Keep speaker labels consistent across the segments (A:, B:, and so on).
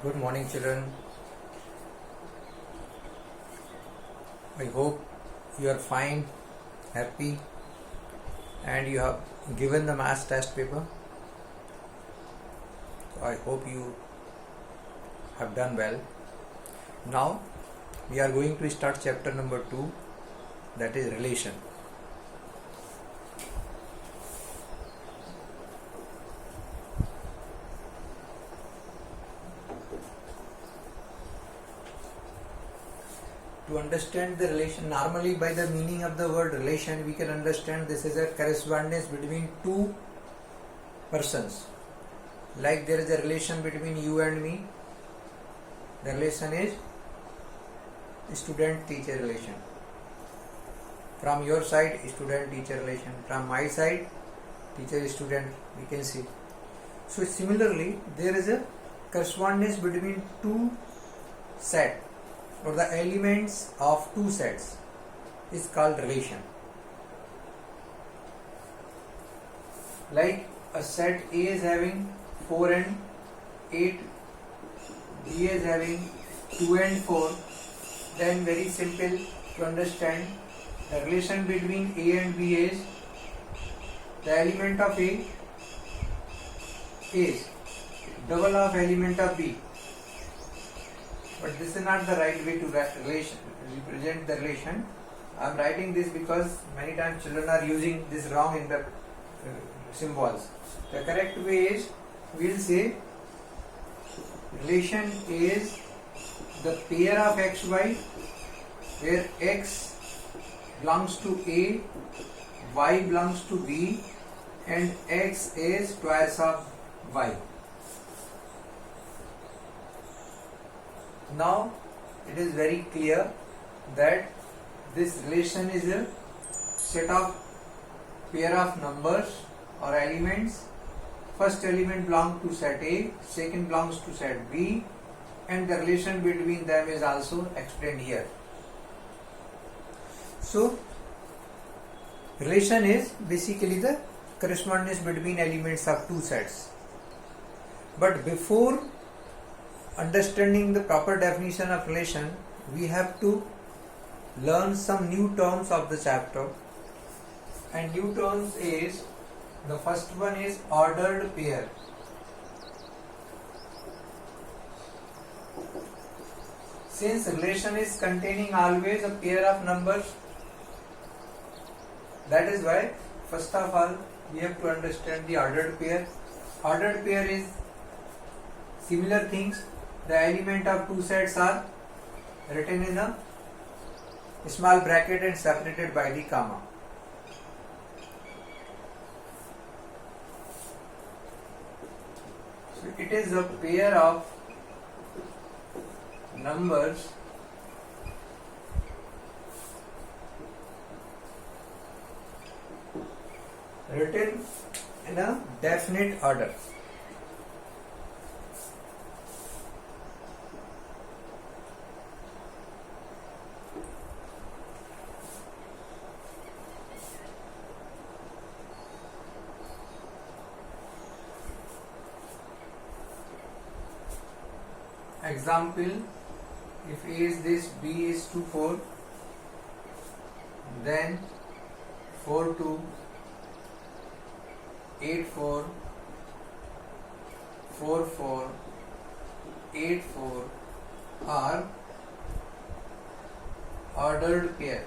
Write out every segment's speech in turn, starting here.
A: Good morning, children. I hope you are fine, happy, and you have given the maths test paper. So I hope you have done well. Now we are going to start chapter number 2, that is relation. To understand the relation, normally by the meaning of the word relation, we can understand this is a correspondence between two persons. Like there is a relation between you and me. The relation is student-teacher relation. From your side, student-teacher relation. From my side, teacher-student, we can see. So similarly, there is a correspondence between two sets, or the elements of two sets is called relation. Like a set A is having 4 and 8, B is having 2 and 4, then very simple to understand. The relation between A and B is the element of A is double of element of B. But this is not the right way to represent the relation. I am writing this because many times children are using this wrong in the symbols. The correct way is, we will say relation is the pair of xy where x belongs to A, y belongs to B, and x is twice of y. Now it is very clear that this relation is a set of pair of numbers or elements. First element belongs to set A, second belongs to set B, and the relation between them is also explained here. So relation is basically the correspondence between elements of two sets. But before understanding the proper definition of relation, we have to learn some new terms of the chapter. And new terms is, the first one is ordered pair. Since relation is containing always a pair of numbers, that is why first of all we have to understand the ordered pair. Ordered pair is similar things. The element of two sets are written in a small bracket and separated by the comma. So it is a pair of numbers written in a definite order. Example, if A is this, B is 2, 4, then 4, 2, 8, 4, 4, 4, 8, 4 are ordered pairs.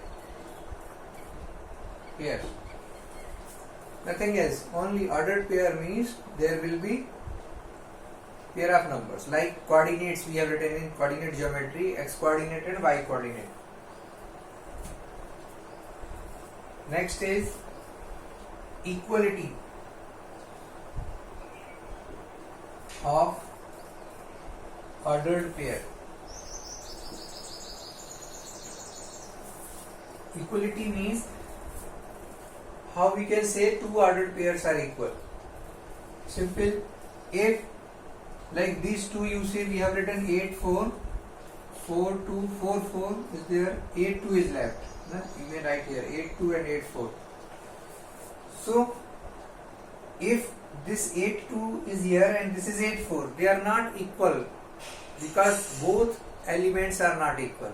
A: Nothing else, only ordered pair means there will be pair of numbers. Like coordinates, we have written in coordinate geometry, x coordinate and y coordinate. Next is equality of ordered pair. Equality means how we can say two ordered pairs are equal. Simple. If like these two, you see we have written 8, 4, 4, 2, 4, 4 is there, 8, 2 is left. You may write here 8, 2 and 8, 4. So if this 8, 2 is here and this is 8, 4, they are not equal. because both elements are not equal.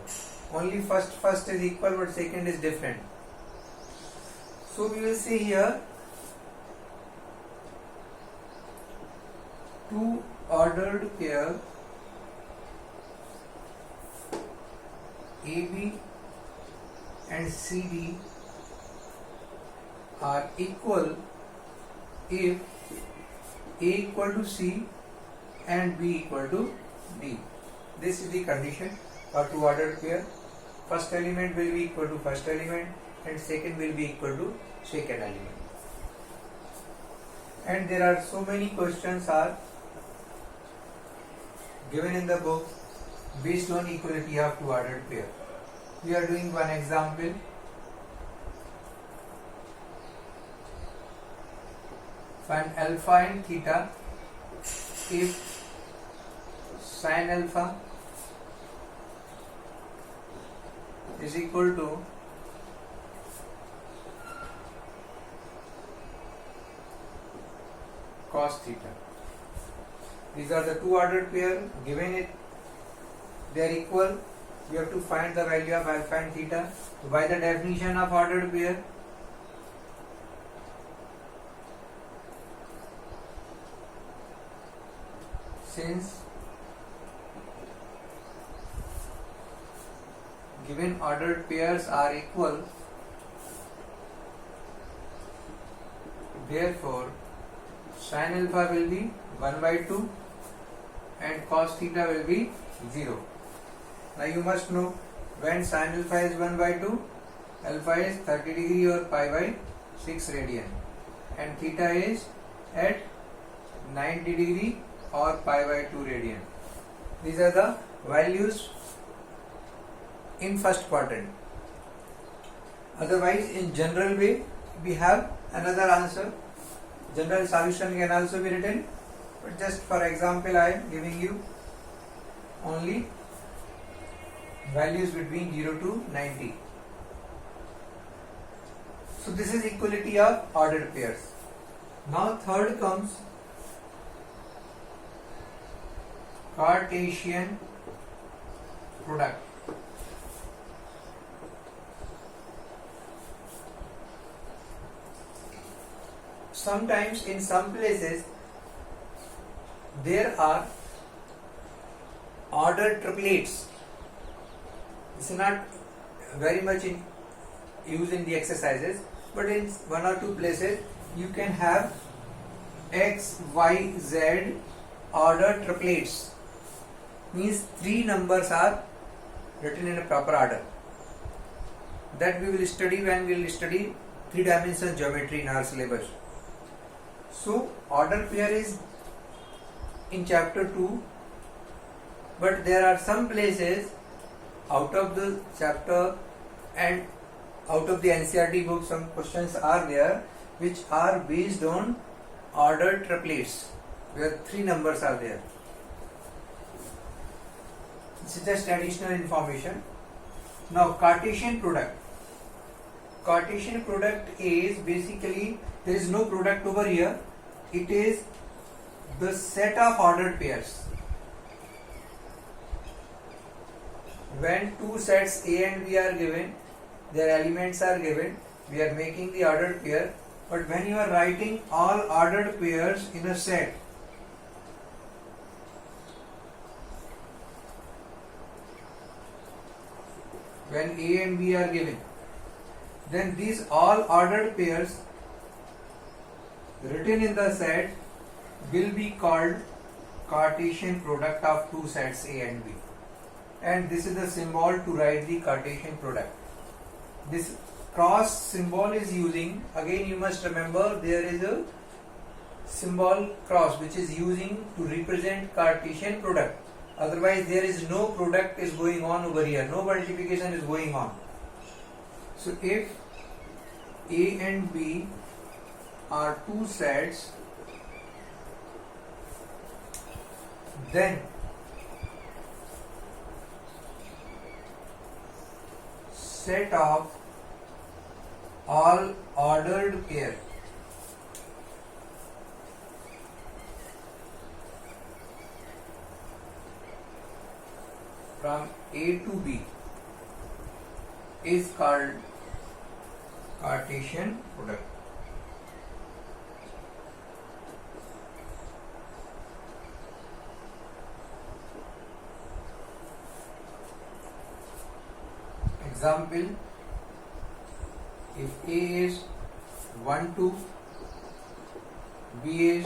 A: Only first is equal, but second is different. So we will see here two ordered pair AB and CD are equal if A equal to C and B equal to D. This is the condition for two ordered pair. First element will be equal to first element and second will be equal to second element. And there are so many questions are given in the book based on equality of two ordered pair. We are doing one example. Find alpha and theta if sin alpha is equal to cos theta. These are the two ordered pair. Given it they are equal, we have to find the value of alpha and theta. So by the definition of ordered pair, since given ordered pairs are equal, therefore sin alpha will be 1 by 2 and cos theta will be 0. Now you must know, when sin alpha is 1 by 2, alpha is 30 degree or pi by 6 radian and theta is at 90 degree or pi by 2 radian. These are the values in first quadrant. Otherwise, in general way, we have another answer. General solution can also be written, but just for example I am giving you only values between 0 to 90. So this is equality of ordered pairs. Now third comes Cartesian product. Sometimes in some places there are ordered triplets. This is not very much in use in the exercises, but in one or two places you can have x, y, z ordered triplets. Means three numbers are written in a proper order. That we will study when we will study three-dimensional geometry in our syllabus. So ordered pair is in chapter 2, but there are some places out of the chapter and out of the NCERT book, some questions are there which are based on ordered triplets where three numbers are there. This is just additional information. Now Cartesian product. Cartesian product is basically, there is no product over here, it is the set of ordered pairs. When two sets A and B are given, their elements are given, we are making the ordered pair. But when you are writing all ordered pairs in a set, when A and B are given, then these all ordered pairs written in the set will be called Cartesian product of two sets A and B. And this is the symbol to write the Cartesian product. This cross symbol is using, again you must remember there is a symbol cross which is using to represent Cartesian product. Otherwise there is no product is going on over here, no multiplication is going on. So if A and B are two sets, then set of all ordered pair from A to B is called Cartesian product. Example, if A is 1 2, B is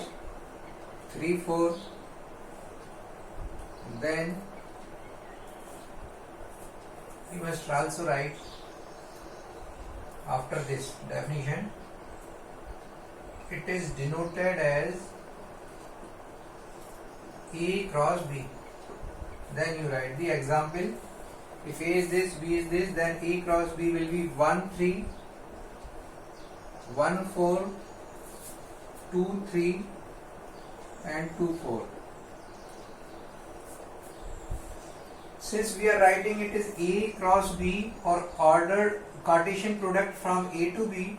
A: 3 4, then we must also write after this definition, it is denoted as A cross B. Then you write the example, if A is this, B is this, then A cross B will be 1 3, 1 4, 2 3 and 2 4. Since we are writing it is A cross B or ordered Cartesian product from A to B,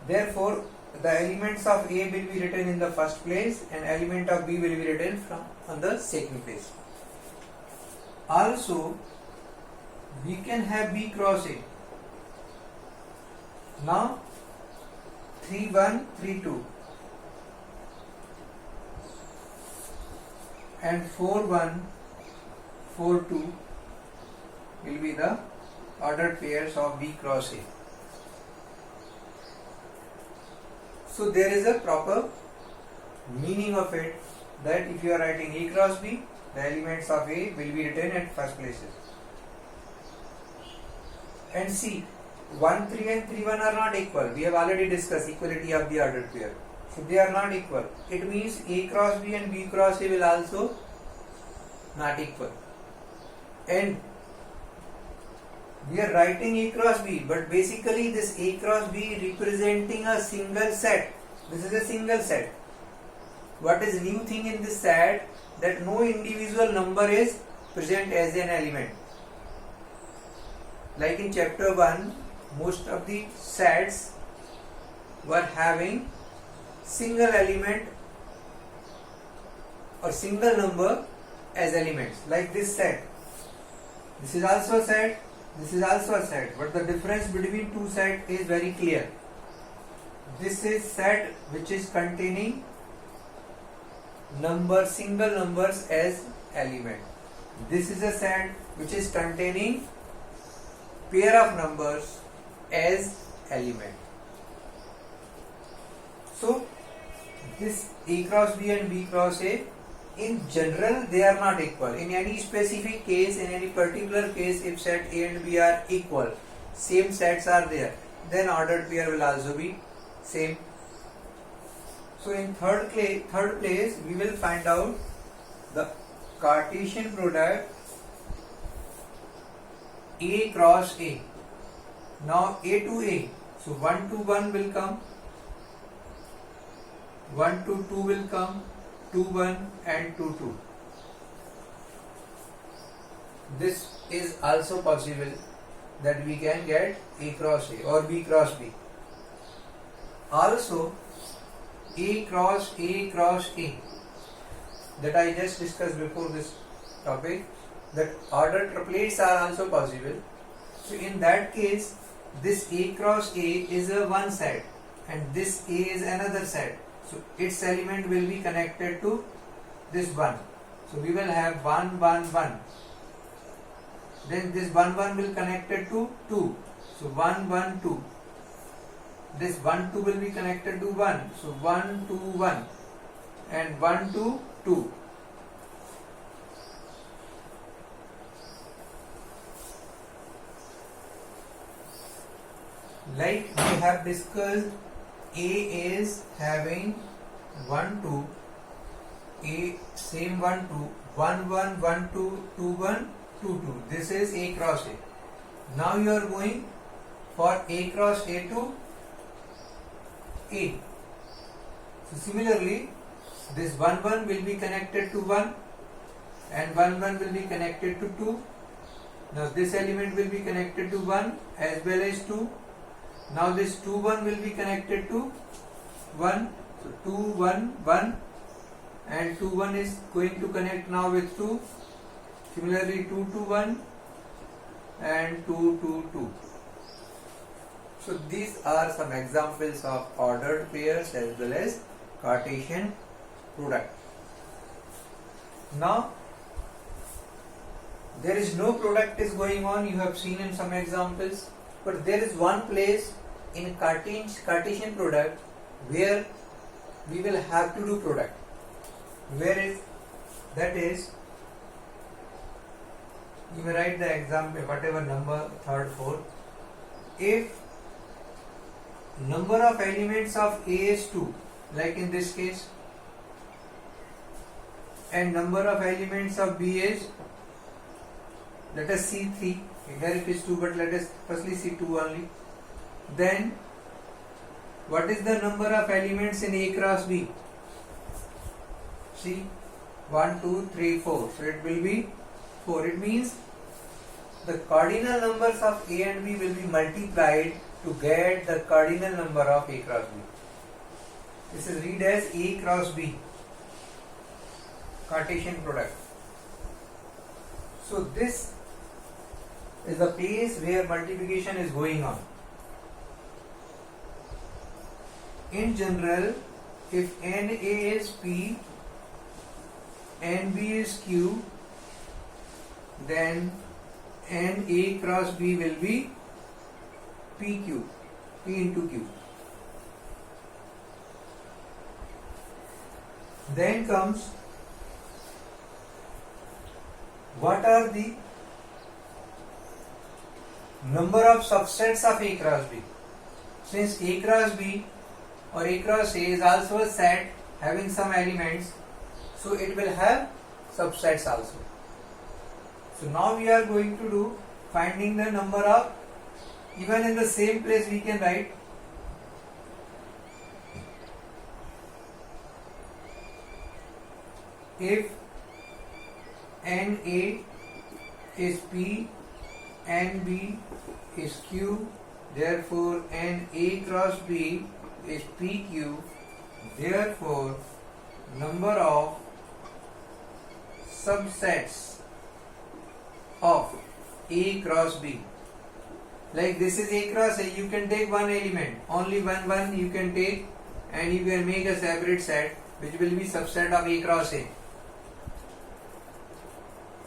A: therefore the elements of A will be written in the first place and element of B will be written on the second place. Also, we can have B cross A. Now 3 1 3 2 and 4 1 4 2 will be the ordered pairs of B cross A. So there is a proper meaning of it, that if you are writing A cross B, the elements of A will be written at first places. And see, 1 3 and 3 1 are not equal. We have already discussed equality of the ordered pair. So they are not equal. It means A cross B and B cross A will also not equal. And we are writing A cross B, but basically this A cross B representing a single set. This is a single set. What is new thing in this set? That no individual number is present as an element. Like in chapter 1, most of the sets were having single element or single number as elements. Like this set. This is also a set. This is also a set, but the difference between two sets is very clear. This is set which is containing single numbers as element. This is a set which is containing pair of numbers as element. So this A cross B and B cross A, in general they are not equal. In any specific case, in any particular case, if set A and B are equal, same sets are there, then ordered pair will also be same. So in third place we will find out the Cartesian product A cross A. Now A to A, so 1 to 1 will come, 1 to 2 will come, 2 1 and 2 2. This is also possible that we can get A cross A or B cross B. Also A cross A cross A, that I just discussed before this topic, that ordered triplets are also possible. So in that case, this A cross A is a one set and this A is another set. So its element will be connected to this one. So we will have 1 1 1. Then this 1 1 will connected to 2. So 1 1 2. This 1 2 will be connected to 1. So 1 2 1 and 1 2 2. Like we have discussed, A is having 1 2, A same 1 2, 1 1 1 2 2 1 2 2. This is A cross A. Now you are going for A cross A to A. So similarly, this 1 1 will be connected to 1 and 1 1 will be connected to 2. Now this element will be connected to 1 as well as 2. Now this 2 1 will be connected to 1. So 2 1 1 and 2 1 is going to connect now with 2. Similarly 2 to 1 and 2 to 2. So these are some examples of ordered pairs as well as Cartesian product. Now there is no product is going on, you have seen in some examples, but there is one place in Cartesian product where we will have to do product. Where is that? Is you may write the example whatever number, third, fourth. If number of elements of A is 2, like in this case, and number of elements of B is, let us see 3. Here it is 2, but let us firstly see 2 only. Then what is the number of elements in A cross B? See, 1, 2, 3, 4. So it will be 4. It means the cardinal numbers of A and B will be multiplied to get the cardinal number of A cross B. This is read as A cross B, Cartesian product. So this is the place where multiplication is going on. In general, if NA is P, NB is Q, then NA cross B will be PQ, P into Q. Then comes, what are the number of subsets of A cross B? Since A cross B or A cross A is also a set having some elements, so it will have subsets also. So now we are going to do finding the number of, even in the same place we can write if NA is P, NB is Q, therefore NA cross B is PQ, therefore number of subsets of A cross B. Like this is A cross A, you can take one element, only one you can take, and you can make a separate set which will be subset of A cross A.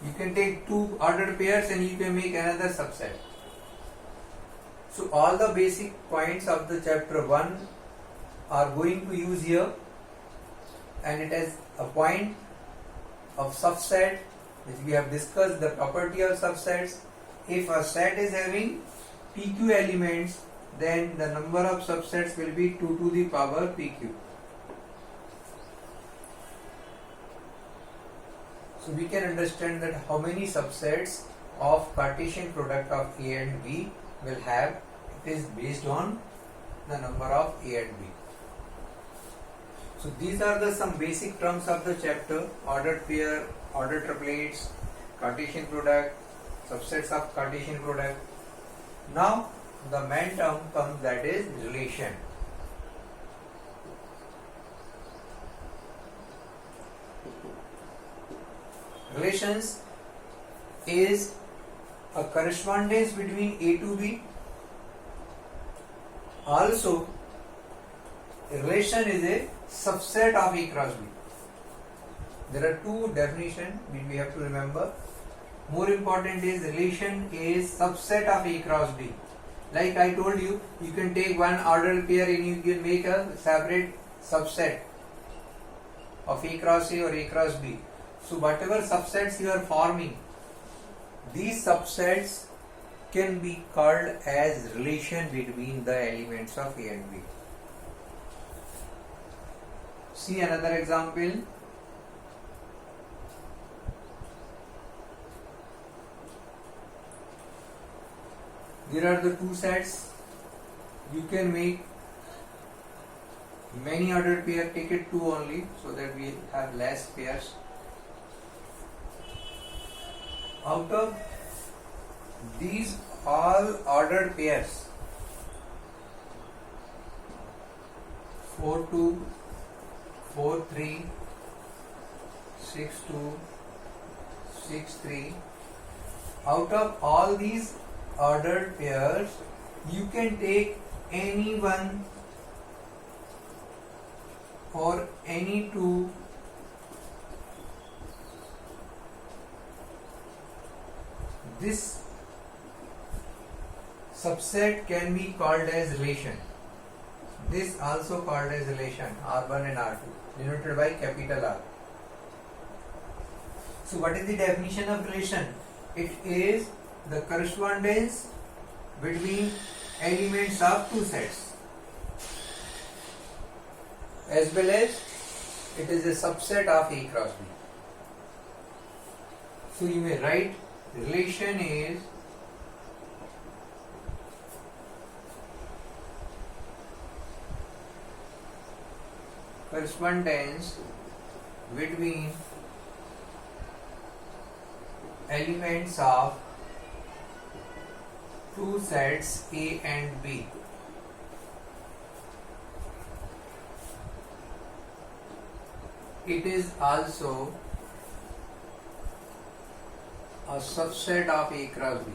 A: You can take two ordered pairs and you can make another subset. So all the basic points of the chapter 1 are going to use here, and it has a point of subset which we have discussed the property of subsets. If a set is having PQ elements, then the number of subsets will be 2 to the power PQ. So we can understand that how many subsets of Cartesian product of A and B will have. It is based on the number of A and B. So these are the some basic terms of the chapter: ordered pair, ordered triplets, Cartesian product, subsets of Cartesian product. Now the main term comes, that is relation. Relations is a correspondence between A to B. Also, a relation is a subset of A cross B. There are two definitions which we have to remember. More important is relation is subset of A cross B. Like I told you, you can take one ordered pair and you can make a separate subset of A cross A or A cross B. So whatever subsets you are forming, these subsets can be called as relation between the elements of A and B. See another example. There are the two sets. You can make many ordered pair, take it two only so that we have less pairs. Out of these all ordered pairs, 4-2, 4-3, 6-2, 6, 3. Out of all these ordered pairs, you can take any one or any two this subset can be called as relation. This also called as relation R1 and R2 denoted by capital R. So what is the definition of relation? It is the correspondence between elements of two sets, as well as it is a subset of A cross B. So you may write relation is correspondence between elements of two sets A and B. It is also a subset of A cross B.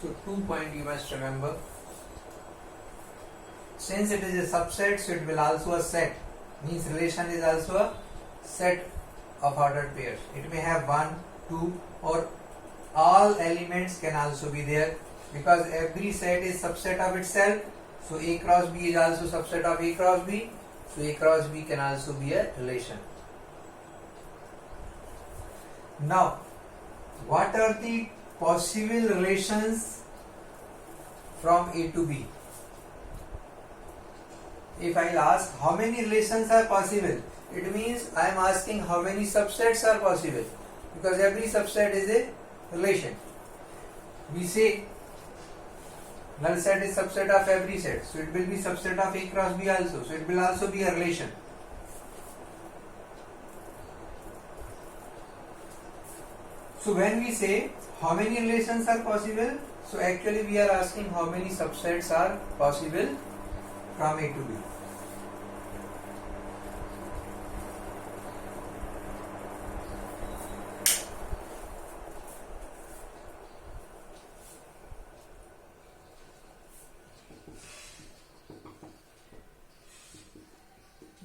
A: So 2 point you must remember. Since it is a subset, so it will also a set. Means relation is also a set of ordered pairs. It may have 1, 2 or all elements can also be there, because every set is subset of itself. So A cross B is also subset of A cross B. So A cross B can also be a relation. Now, what are the possible relations from A to B? If I ask how many relations are possible, it means I am asking how many subsets are possible, because every subset is a relation. We say null set is subset of every set, so it will be subset of A cross B also, so it will also be a relation. So when we say how many relations are possible, so actually we are asking how many subsets are possible from A to B.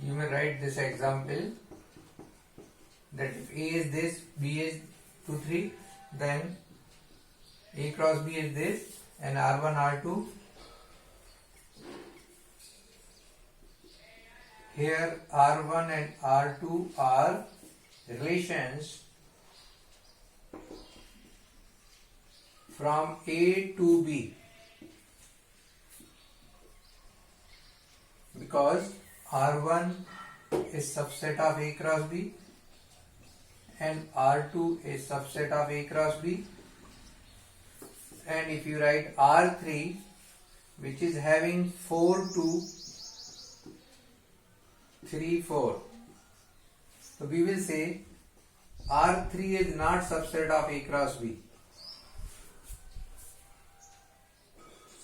A: You may write this example that if A is this, B is 2, 3, then A cross B is this, and R1, R2. Here R1 and R2 are relations from A to B, because R1 is subset of A cross B and R2 is subset of A cross B, and if you write R3, which is having 4, 2, 3, 4, so we will say R3 is not subset of A cross B.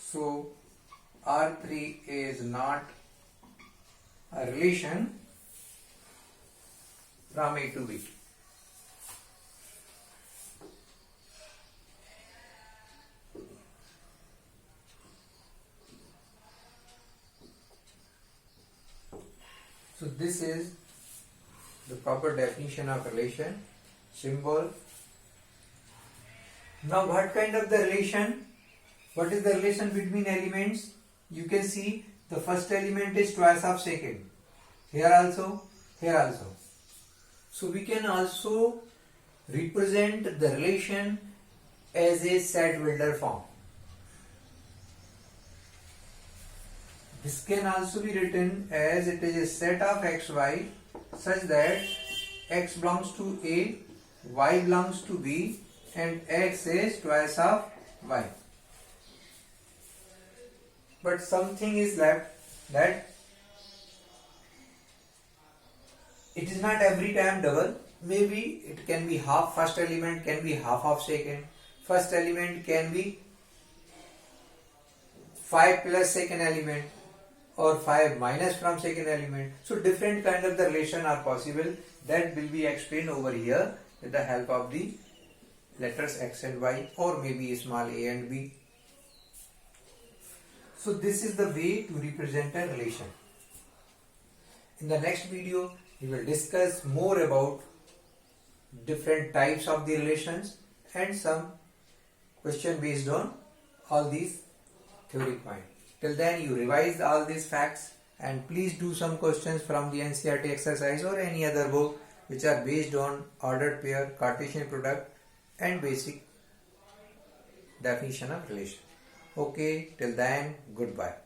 A: So R3 is not a relation from A to B. So this is the proper definition of relation, symbol. Now what kind of the relation? What is the relation between elements? You can see the first element is twice of second. Here also, here also. So we can also represent the relation as a set builder form. This can also be written as it is a set of xy such that x belongs to A, y belongs to B, and x is twice of y. But something is left, that it is not every time double. Maybe it can be half, first element can be half of second, first element can be 5 plus second element, or 5 minus from second element. So different kind of the relation are possible, that will be explained over here with the help of the letters X and Y, or maybe small a and b. So this is the way to represent a relation. In the next video, we will discuss more about different types of the relations and some question based on all these theory points. Till then, you revise all these facts and please do some questions from the NCERT exercise or any other book which are based on ordered pair, Cartesian product and basic definition of relation. Okay, till then, goodbye.